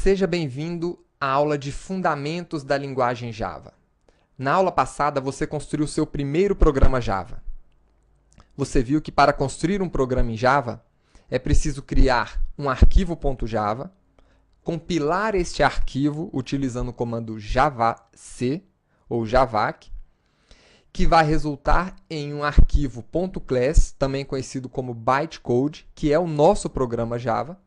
Seja bem-vindo à aula de Fundamentos da Linguagem Java. Na aula passada, você construiu seu primeiro programa Java. Você viu que para construir um programa em Java, é preciso criar um arquivo.java, compilar este arquivo utilizando o comando javac ou javac, que vai resultar em um arquivo .class, também conhecido como bytecode, que é o nosso programa Java.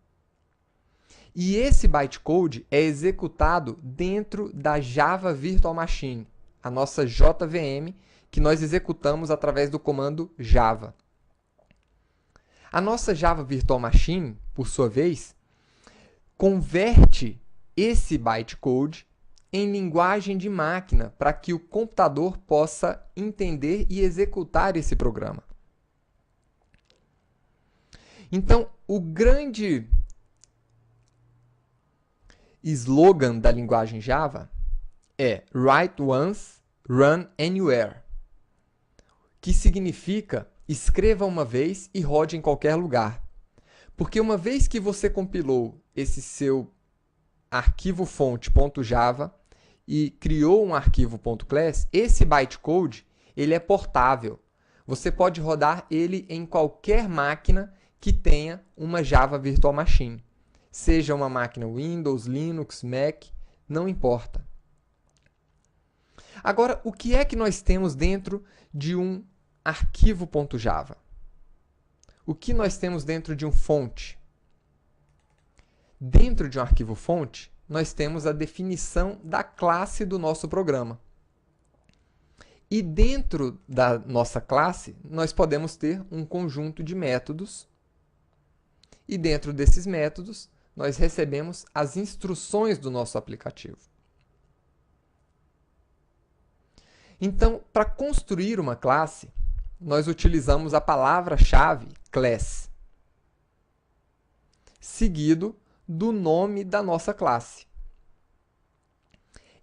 E esse bytecode é executado dentro da Java Virtual Machine, a nossa JVM, que nós executamos através do comando java. A nossa Java Virtual Machine, por sua vez, converte esse bytecode em linguagem de máquina para que o computador possa entender e executar esse programa. Então, o grande slogan da linguagem Java é Write Once, Run Anywhere, que significa escreva uma vez e rode em qualquer lugar. Porque uma vez que você compilou esse seu arquivo fonte.java e criou um arquivo .class, esse bytecode ele é portável. Você pode rodar ele em qualquer máquina que tenha uma Java Virtual Machine. Seja uma máquina Windows, Linux, Mac, não importa. Agora, o que é que nós temos dentro de um arquivo.java? O que nós temos dentro de um fonte? Dentro de um arquivo fonte, nós temos a definição da classe do nosso programa. E dentro da nossa classe, nós podemos ter um conjunto de métodos. E dentro desses métodos, nós recebemos as instruções do nosso aplicativo. Então, para construir uma classe, nós utilizamos a palavra-chave class, seguido do nome da nossa classe.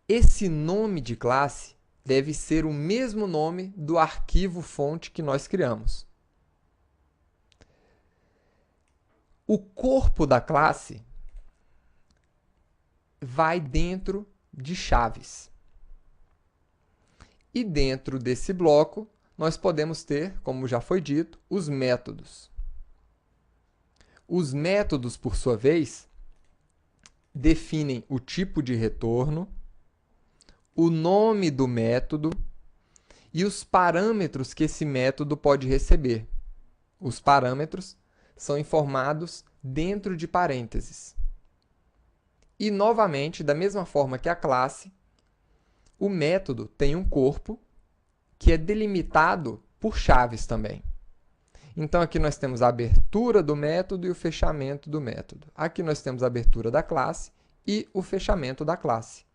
Esse nome de classe deve ser o mesmo nome do arquivo fonte que nós criamos. O corpo da classe vai dentro de chaves. E dentro desse bloco, nós podemos ter, como já foi dito, os métodos. Os métodos, por sua vez, definem o tipo de retorno, o nome do método e os parâmetros que esse método pode receber. Os parâmetros são informados dentro de parênteses. E, novamente, da mesma forma que a classe, o método tem um corpo que é delimitado por chaves também. Então, aqui nós temos a abertura do método e o fechamento do método. Aqui nós temos a abertura da classe e o fechamento da classe.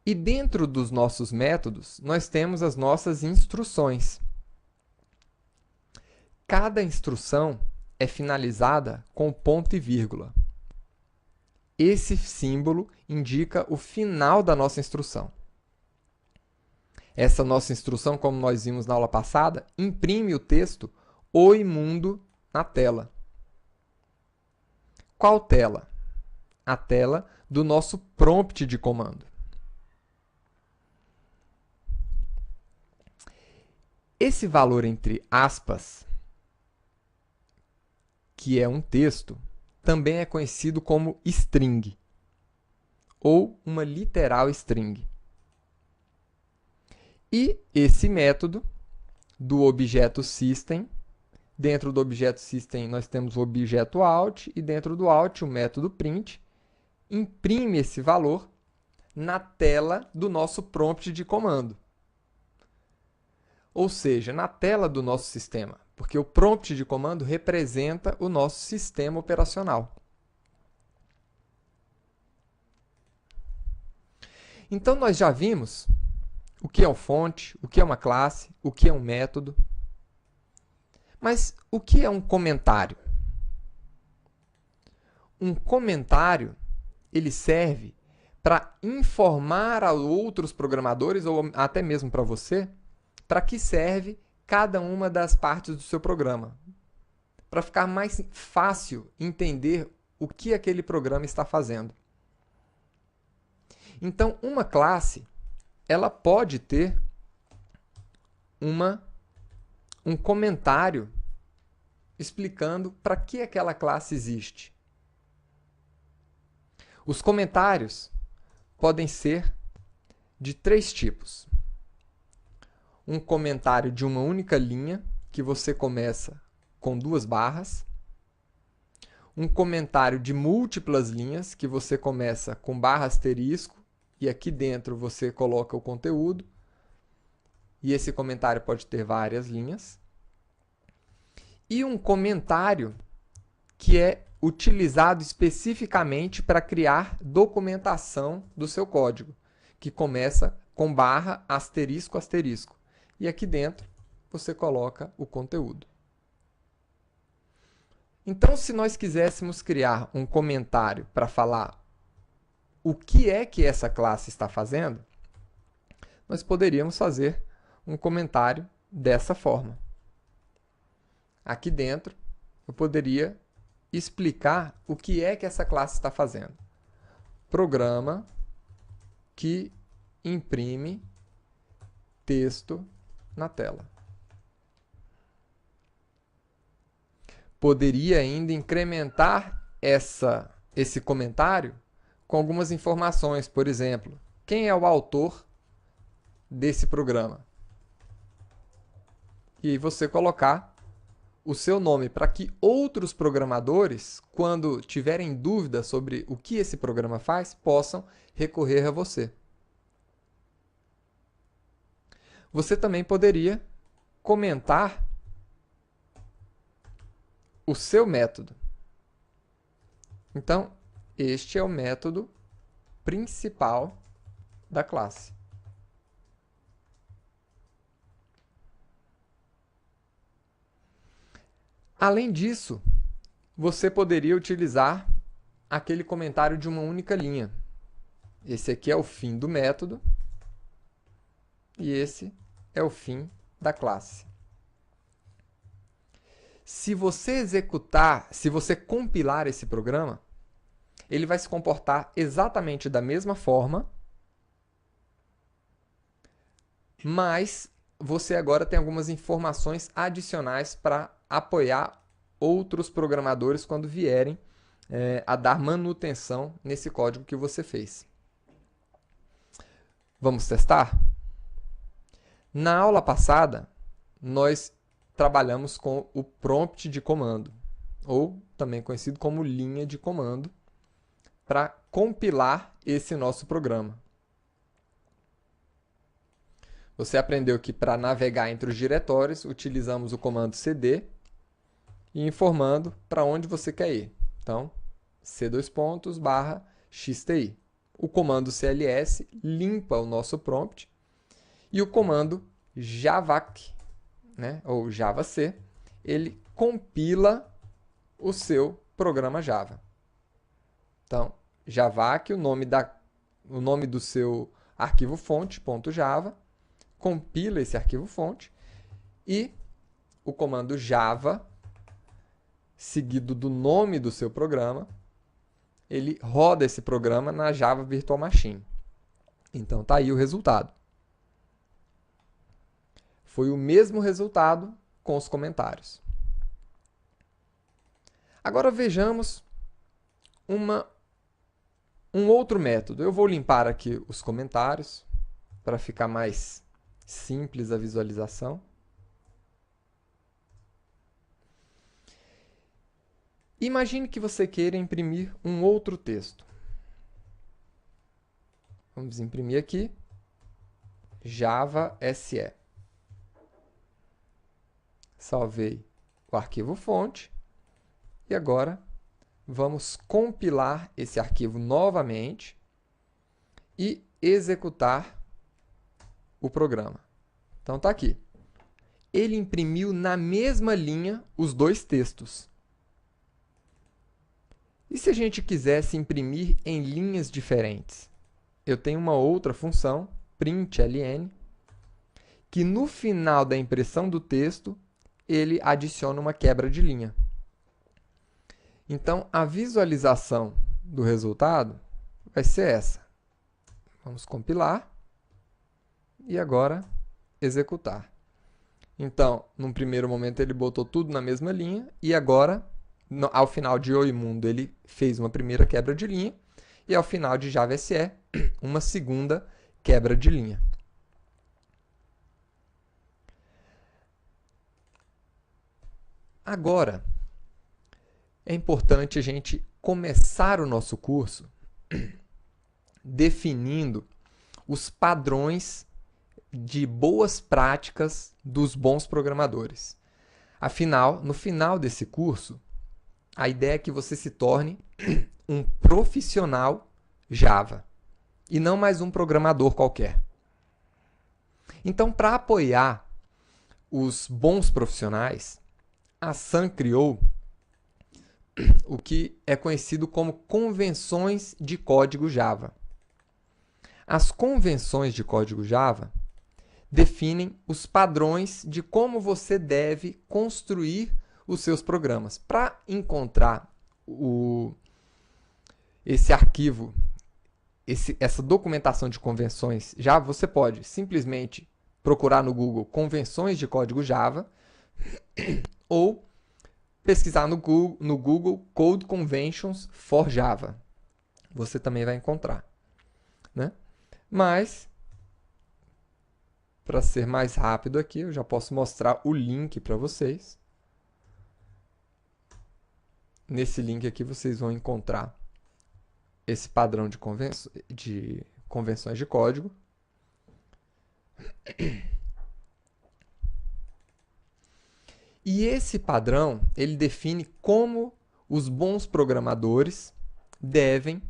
E dentro dos nossos métodos, nós temos as nossas instruções. Cada instrução é finalizada com ponto e vírgula. Esse símbolo indica o final da nossa instrução. Essa nossa instrução, como nós vimos na aula passada, imprime o texto Oi Mundo na tela. Qual tela? A tela do nosso prompt de comando. Esse valor entre aspas, que é um texto, também é conhecido como string, ou uma literal string. E esse método do objeto system, dentro do objeto system nós temos o objeto out, e dentro do out o método print, imprime esse valor na tela do nosso prompt de comando. Ou seja, na tela do nosso sistema, porque o prompt de comando representa o nosso sistema operacional. Então, nós já vimos o que é uma fonte, o que é uma classe, o que é um método. Mas o que é um comentário? Um comentário, ele serve para informar a outros programadores, ou até mesmo para você, para que serve cada uma das partes do seu programa. Para ficar mais fácil entender o que aquele programa está fazendo. Então, uma classe, ela pode ter um comentário explicando para que aquela classe existe. Os comentários podem ser de 3 tipos. Um comentário de uma única linha, que você começa com 2 barras. Um comentário de múltiplas linhas, que você começa com barra asterisco, e aqui dentro você coloca o conteúdo. E esse comentário pode ter várias linhas. E um comentário que é utilizado especificamente para criar documentação do seu código, que começa com barra, asterisco, asterisco. E aqui dentro você coloca o conteúdo. Então, se nós quiséssemos criar um comentário para falar o que é que essa classe está fazendo, nós poderíamos fazer um comentário dessa forma. Aqui dentro, eu poderia explicar o que é que essa classe está fazendo. Programa que imprime texto na tela. Poderia ainda incrementar esse comentário com algumas informações. Por exemplo, quem é o autor desse programa? E aí você colocar o seu nome para que outros programadores, quando tiverem dúvida sobre o que esse programa faz, possam recorrer a você. Você também poderia comentar o seu método. Então, este é o método principal da classe. Além disso, você poderia utilizar aquele comentário de uma única linha. Esse aqui é o fim do método e esse é o fim da classe. Se você compilar esse programa, ele vai se comportar exatamente da mesma forma, mas você agora tem algumas informações adicionais para apoiar outros programadores quando vierem a dar manutenção nesse código que você fez. Vamos testar? Na aula passada, nós trabalhamos com o prompt de comando, ou também conhecido como linha de comando, para compilar esse nosso programa. Você aprendeu que para navegar entre os diretórios, utilizamos o comando cd e informando para onde você quer ir. Então, c:/xti. O comando cls limpa o nosso prompt e o comando javac, ou javac, ele compila o seu programa Java. Então, javac, o nome do seu arquivo fonte, .java, compila esse arquivo fonte e o comando java, seguido do nome do seu programa, ele roda esse programa na Java Virtual Machine. Então, está aí o resultado. Foi o mesmo resultado com os comentários. Agora vejamos um outro método. Eu vou limpar aqui os comentários para ficar mais simples a visualização. Imagine que você queira imprimir um outro texto. Vamos imprimir aqui Java SE. Salvei o arquivo fonte e agora vamos compilar esse arquivo novamente e executar o programa. Então está aqui. Ele imprimiu na mesma linha os 2 textos. E se a gente quisesse imprimir em linhas diferentes? Eu tenho uma outra função, println, que no final da impressão do texto, ele adiciona uma quebra de linha. Então, a visualização do resultado vai ser essa. Vamos compilar e agora executar. Então, num primeiro momento ele botou tudo na mesma linha e agora, ao final de Oi Mundo, ele fez uma primeira quebra de linha e ao final de Java SE, uma segunda quebra de linha. Agora, é importante a gente começar o nosso curso definindo os padrões de boas práticas dos bons programadores. Afinal, no final desse curso, a ideia é que você se torne um profissional Java e não mais um programador qualquer. Então, para apoiar os bons profissionais, a Sun criou o que é conhecido como convenções de código Java. As convenções de código Java definem os padrões de como você deve construir os seus programas. Para encontrar esse arquivo, essa documentação de convenções Java, você pode simplesmente procurar no Google convenções de código Java ou pesquisar no Google Code Conventions for Java. Você também vai encontrar, né? Mas, para ser mais rápido aqui, eu já posso mostrar o link para vocês. Nesse link aqui vocês vão encontrar esse padrão de convenções de código. E esse padrão, ele define como os bons programadores devem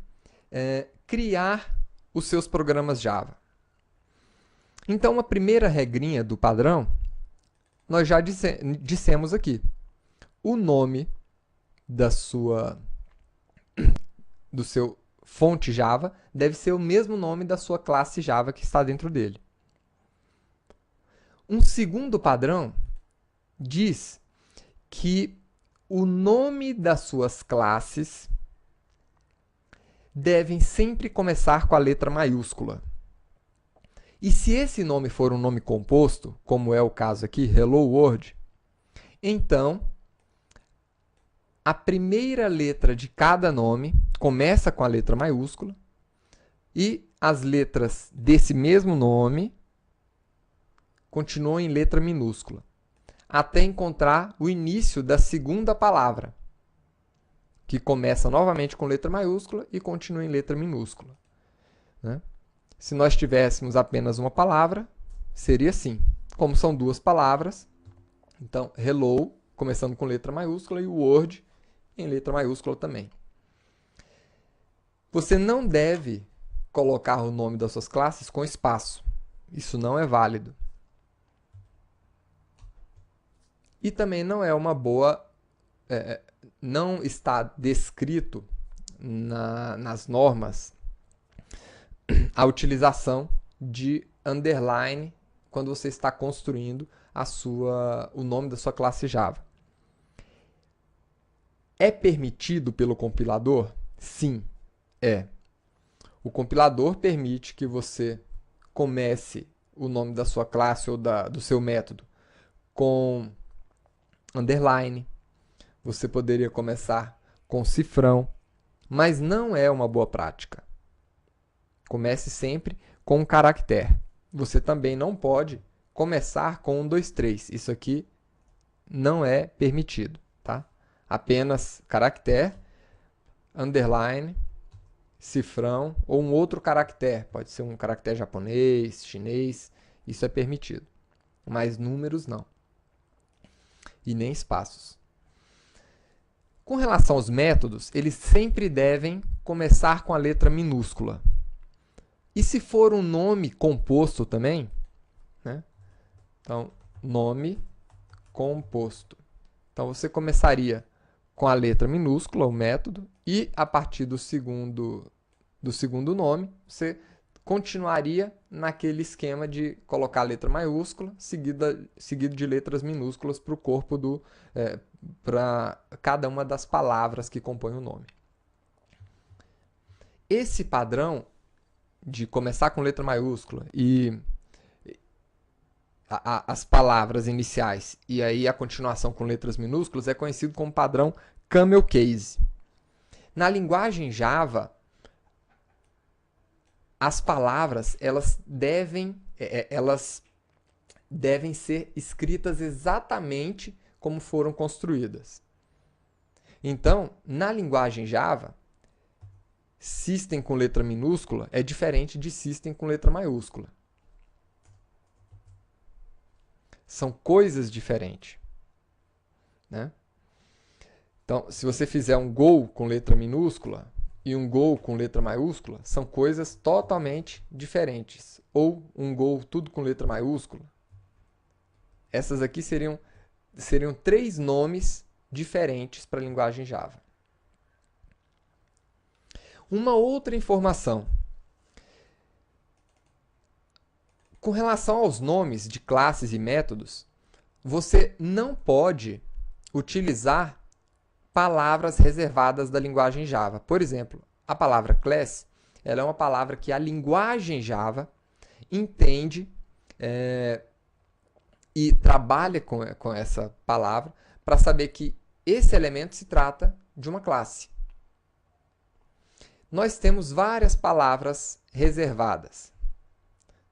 criar os seus programas Java. Então, a primeira regrinha do padrão, nós já dissemos aqui. O nome do seu fonte Java deve ser o mesmo nome da sua classe Java que está dentro dele. Um segundo padrão diz que o nome das suas classes devem sempre começar com a letra maiúscula. E se esse nome for um nome composto, como é o caso aqui, Hello World, então a primeira letra de cada nome começa com a letra maiúscula e as letras desse mesmo nome continuam em letra minúscula, até encontrar o início da segunda palavra, que começa novamente com letra maiúscula e continua em letra minúscula, né? Se nós tivéssemos apenas uma palavra, seria assim. Como são duas palavras, então, hello, começando com letra maiúscula, e word em letra maiúscula também. Você não deve colocar o nome das suas classes com espaço. Isso não é válido. E também não é uma boa... não está descrito nas normas a utilização de underline quando você está construindo o nome da sua classe Java. É permitido pelo compilador? Sim, é. O compilador permite que você comece o nome da sua classe ou do seu método com underline. Você poderia começar com cifrão, mas não é uma boa prática. Comece sempre com um caractere. Você também não pode começar com 1, 2, 3. Isso aqui não é permitido, tá? Apenas caractere, underline, cifrão ou um outro caractere. Pode ser um caractere japonês, chinês. Isso é permitido. Mas números não. E nem espaços. Com relação aos métodos, eles sempre devem começar com a letra minúscula. E se for um nome composto também, né? Então, nome composto. Então, você começaria com a letra minúscula, o método, e a partir do segundo nome, você continuaria naquele esquema de colocar a letra maiúscula seguido de letras minúsculas para o corpo para cada uma das palavras que compõem o nome. Esse padrão de começar com letra maiúscula e as palavras iniciais e aí a continuação com letras minúsculas é conhecido como padrão Camel Case. Na linguagem Java, as palavras elas devem ser escritas exatamente como foram construídas. Então, na linguagem Java, System com letra minúscula é diferente de System com letra maiúscula. São coisas diferentes, né? Então, se você fizer um Go com letra minúscula e um Go com letra maiúscula, são coisas totalmente diferentes. Ou um Go tudo com letra maiúscula. Essas aqui seriam 3 nomes diferentes para a linguagem Java. Uma outra informação. Com relação aos nomes de classes e métodos, você não pode utilizar palavras reservadas da linguagem Java. Por exemplo, a palavra class ela é uma palavra que a linguagem Java entende e trabalha com essa palavra para saber que esse elemento se trata de uma classe. Nós temos várias palavras reservadas.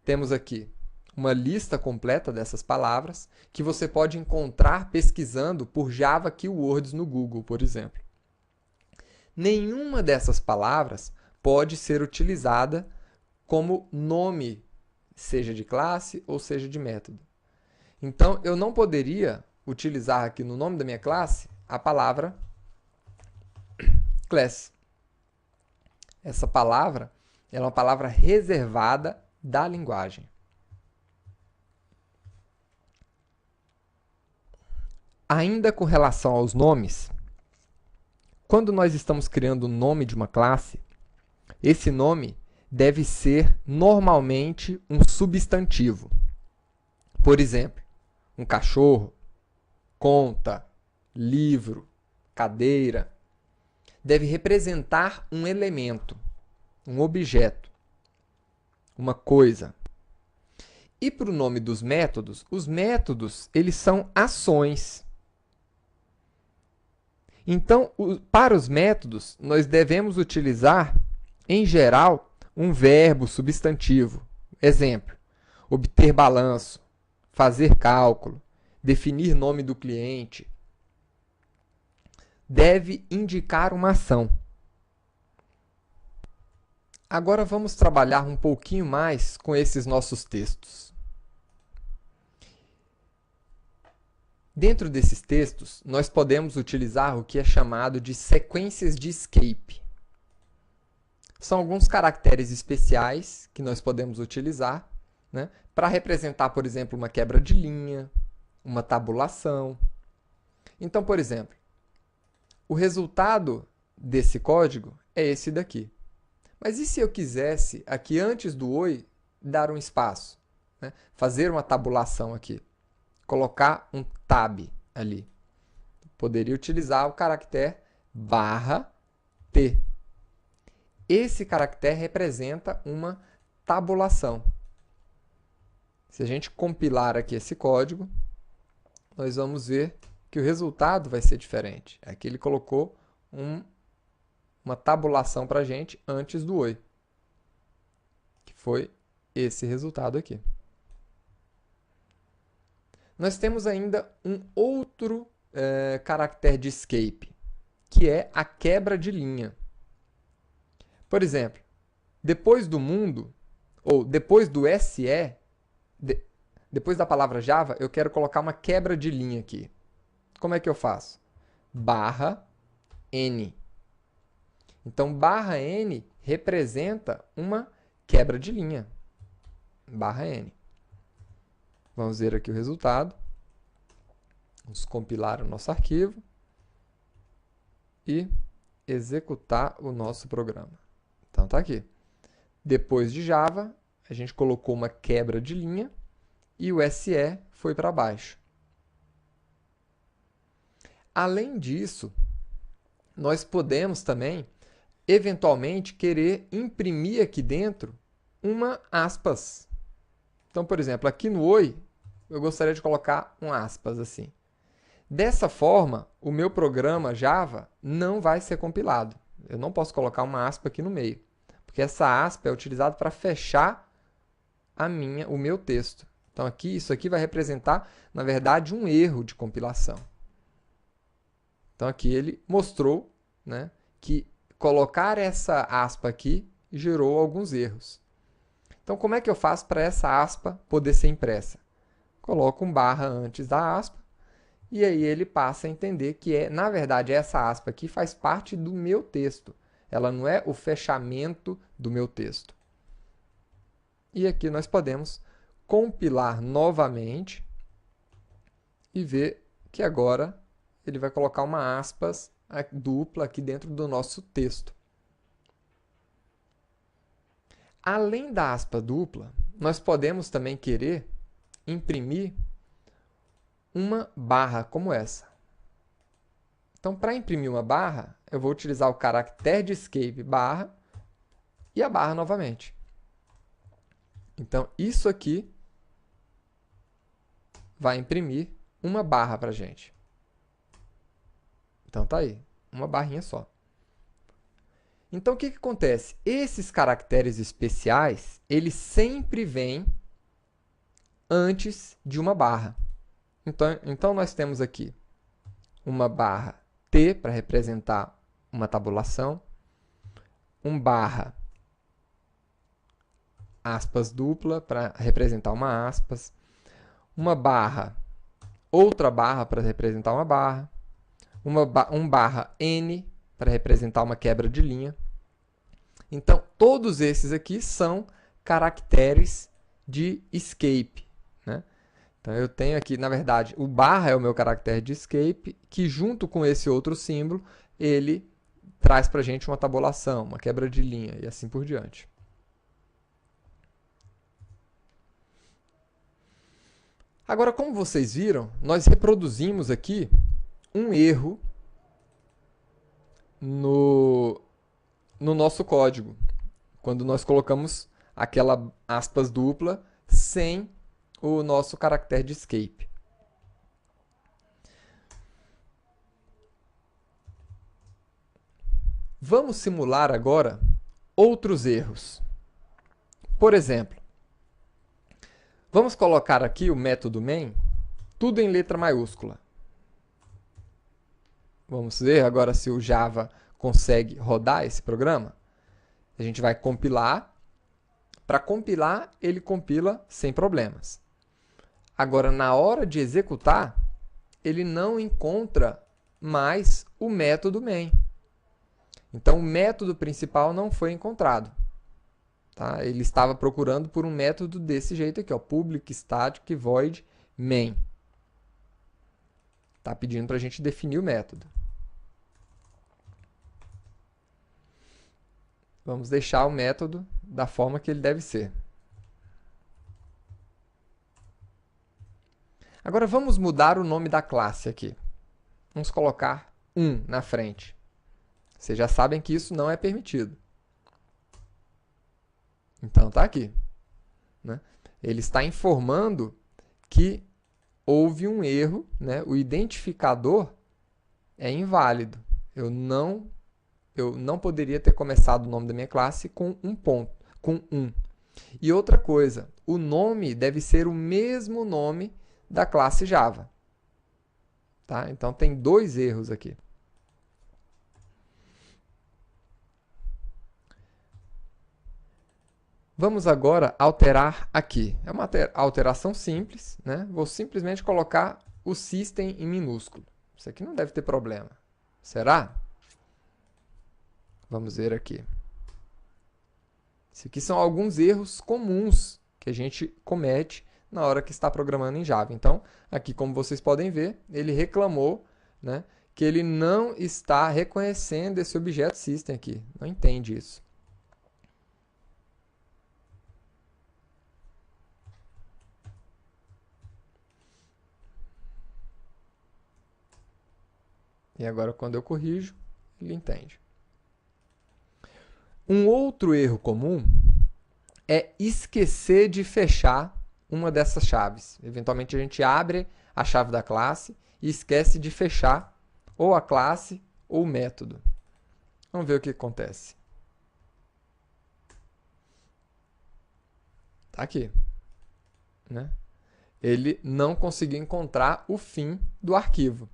Temos aqui uma lista completa dessas palavras que você pode encontrar pesquisando por Java Keywords no Google, por exemplo. Nenhuma dessas palavras pode ser utilizada como nome, seja de classe ou seja de método. Então, eu não poderia utilizar aqui no nome da minha classe a palavra class. Essa palavra é uma palavra reservada da linguagem. Ainda com relação aos nomes, quando nós estamos criando o nome de uma classe, esse nome deve ser normalmente um substantivo. Por exemplo, um cachorro, conta, livro, cadeira. Deve representar um elemento, um objeto, uma coisa. E para o nome dos métodos, os métodos eles são ações. Então, para os métodos, nós devemos utilizar, em geral, um verbo substantivo. Exemplo, obter balanço, fazer cálculo, definir nome do cliente. Deve indicar uma ação. Agora vamos trabalhar um pouquinho mais com esses nossos textos. Dentro desses textos, nós podemos utilizar o que é chamado de sequências de escape. São alguns caracteres especiais que nós podemos utilizar, né, para representar, por exemplo, uma quebra de linha, uma tabulação. Então, por exemplo, o resultado desse código é esse daqui. Mas e se eu quisesse, aqui antes do oi, dar um espaço? Né? Fazer uma tabulação aqui. Colocar um tab ali. Poderia utilizar o caractere /t. Esse caractere representa uma tabulação. Se a gente compilar aqui esse código, nós vamos ver que o resultado vai ser diferente. Aqui ele colocou uma tabulação para a gente antes do oi, que foi esse resultado aqui. Nós temos ainda um outro caractere de escape, que é a quebra de linha. Por exemplo, depois do mundo, ou depois do SE, depois da palavra Java, eu quero colocar uma quebra de linha aqui. Como é que eu faço? /n. Então, /n representa uma quebra de linha. /n. Vamos ver aqui o resultado. Vamos compilar o nosso arquivo e executar o nosso programa. Então, está aqui. Depois de Java, a gente colocou uma quebra de linha e o SE foi para baixo. Além disso, nós podemos também, eventualmente, querer imprimir aqui dentro uma aspas. Então, por exemplo, aqui no Oi, eu gostaria de colocar um aspas assim. Dessa forma, o meu programa Java não vai ser compilado. Eu não posso colocar uma aspa aqui no meio, porque essa aspa é utilizada para fechar o meu texto. Então, isso aqui vai representar, na verdade, um erro de compilação. Então, aqui ele mostrou, né, que colocar essa aspa aqui gerou alguns erros. Então, como é que eu faço para essa aspa poder ser impressa? Coloco um barra antes da aspa, e aí ele passa a entender que, na verdade, essa aspa aqui faz parte do meu texto. Ela não é o fechamento do meu texto. E aqui nós podemos compilar novamente e ver que agora ele vai colocar uma aspas dupla aqui dentro do nosso texto. Além da aspa dupla, nós podemos também querer imprimir uma barra como essa. Então, para imprimir uma barra, eu vou utilizar o caractere de escape barra e a barra novamente. Então, isso aqui vai imprimir uma barra para a gente. Então, tá aí, uma barrinha só. Então, o que acontece? Esses caracteres especiais, eles sempre vêm antes de uma barra. Então, nós temos aqui uma barra T para representar uma tabulação, um barra aspas dupla para representar uma aspas, uma barra, outra barra para representar uma barra, um barra N para representar uma quebra de linha. Então, todos esses aqui são caracteres de escape, né? Então, eu tenho aqui, na verdade, o barra é o meu caractere de escape, que junto com esse outro símbolo, ele traz para a gente uma tabulação, uma quebra de linha e assim por diante. Agora, como vocês viram, nós reproduzimos aqui um erro no nosso código, quando nós colocamos aquela aspas dupla sem o nosso caractere de escape. Vamos simular agora outros erros. Por exemplo, vamos colocar aqui o método main, tudo em letra maiúscula. Vamos ver agora se o Java consegue rodar esse programa. A gente vai compilar. Para compilar, ele compila sem problemas. Agora, na hora de executar, ele não encontra mais o método main. Então, o método principal não foi encontrado. Tá? Ele estava procurando por um método desse jeito aqui, ó, public static void main. Está pedindo para a gente definir o método. Vamos deixar o método da forma que ele deve ser. Agora vamos mudar o nome da classe aqui. Vamos colocar 1 na frente. Vocês já sabem que isso não é permitido. Então está aqui, né? Ele está informando que houve um erro, né? O identificador é inválido. Eu não poderia ter começado o nome da minha classe com um ponto, com 1. E outra coisa, o nome deve ser o mesmo nome da classe Java. Tá? Então, tem 2 erros aqui. Vamos agora alterar aqui. É uma alteração simples, né? Vou simplesmente colocar o system em minúsculo. Isso aqui não deve ter problema. Será? Vamos ver aqui. Esses aqui são alguns erros comuns que a gente comete na hora que está programando em Java. Então, aqui, como vocês podem ver, ele reclamou, né, que ele não está reconhecendo esse objeto system aqui. Não entende isso. E agora, quando eu corrijo, ele entende. Um outro erro comum é esquecer de fechar uma dessas chaves. Eventualmente, a gente abre a chave da classe e esquece de fechar ou a classe ou o método. Vamos ver o que acontece. Tá aqui, né? Ele não conseguiu encontrar o fim do arquivo.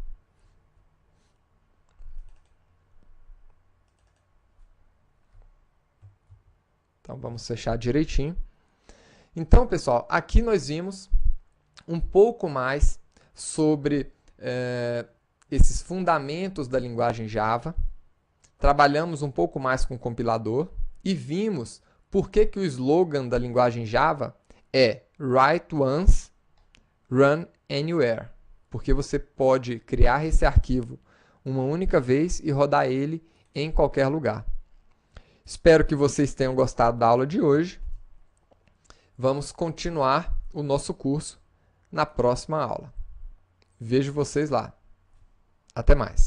Então, vamos fechar direitinho. Então, pessoal, aqui nós vimos um pouco mais sobre esses fundamentos da linguagem Java. Trabalhamos um pouco mais com o compilador e vimos por que o slogan da linguagem Java é Write Once, Run Anywhere. Porque você pode criar esse arquivo uma única vez e rodar ele em qualquer lugar. Espero que vocês tenham gostado da aula de hoje. Vamos continuar o nosso curso na próxima aula. Vejo vocês lá. Até mais.